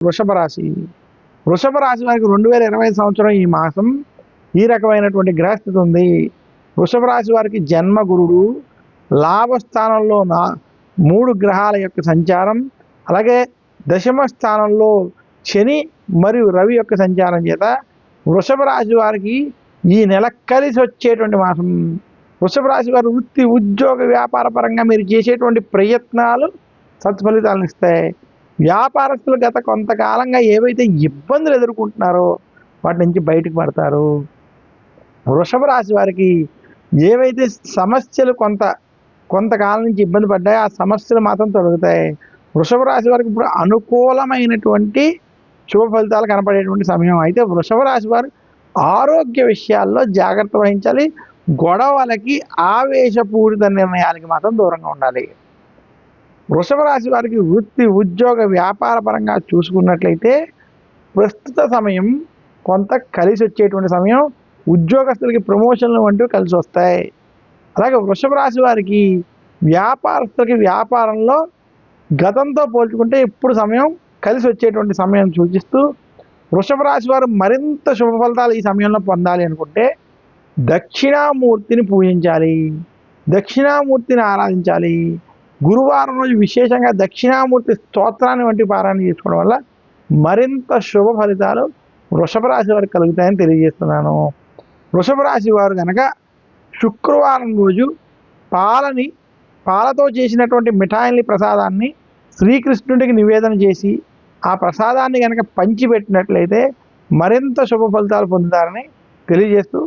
వృషభ రాశి. వృషభ రాశి వారికి 2020 సంవత్సరం ఈ మాసం ఈ రకమైనటువంటి గ్రహస్థితి ఉంది. వృషభ రాశి వారికి జన్మ గురుడు, లాభస్థానంలో 3 గ్రహాల యొక్క సంచారం, అలాగే దశమ స్థానంలో శని మరియు రవి యొక్క సంచారం చేత వృషభ రాశి వారికి ఈ నెల కలిసి వచ్చేటువంటి మాసం. వృషభ రాశి వారు వృత్తి, ఉద్యోగ, వ్యాపార పరంగా మీరు చేసేటువంటి ప్రయత్నాలు సత్ఫలితాలను ఇస్తాయి. వ్యాపారస్తులు గత కొంతకాలంగా ఏవైతే ఇబ్బందులు ఎదుర్కొంటున్నారో వాటి నుంచి బయటకు పడతారు. వృషభ రాశి వారికి ఏవైతే సమస్యలు కొంతకాలం నుంచి ఇబ్బంది పడ్డాయో ఆ సమస్యలు మాత్రం తొలగుతాయి. వృషభ రాశి వారికి ఇప్పుడు అనుకూలమైనటువంటి శుభ ఫలితాలు కనపడేటువంటి సమయం. అయితే వృషభ రాశి వారు ఆరోగ్య విషయాల్లో జాగ్రత్త వహించాలి. గొడవలకి, ఆవేశపూరిత నిర్ణయాలకి మాత్రం దూరంగా ఉండాలి. వృషభ రాశి వారికి వృత్తి, ఉద్యోగ, వ్యాపార పరంగా చూసుకున్నట్లయితే ప్రస్తుత సమయం కొంత కలిసి వచ్చేటువంటి సమయం. ఉద్యోగస్తులకి ప్రమోషన్లు వంటివి కలిసి వస్తాయి. అలాగే వృషభ రాశి వారికి వ్యాపారస్తులకి వ్యాపారంలో గతంతో పోల్చుకుంటే ఇప్పుడు సమయం కలిసి వచ్చేటువంటి సమయం సూచిస్తూ వృషభ రాశి వారు మరింత శుభ ఫలితాలు ఈ సమయంలో పొందాలి అనుకుంటే దక్షిణామూర్తిని పూజించాలి, దక్షిణామూర్తిని ఆరాధించాలి. గురువారం రోజు విశేషంగా దక్షిణామూర్తి స్తోత్రాన్ని వంటి పారాయణ చేసుకోవడం వల్ల మరింత శుభ ఫలితాలు వృషభ రాశి వారికి కలుగుతాయని తెలియజేస్తున్నాను. వృషభ రాశి వారు కనుక శుక్రవారం రోజు పాలతో చేసినటువంటి మిఠాయిల్ని, ప్రసాదాన్ని శ్రీకృష్ణుడికి నివేదన చేసి ఆ ప్రసాదాన్ని కనుక పంచిపెట్టినట్లయితే మరింత శుభ ఫలితాలు పొందుతారని తెలియజేస్తూ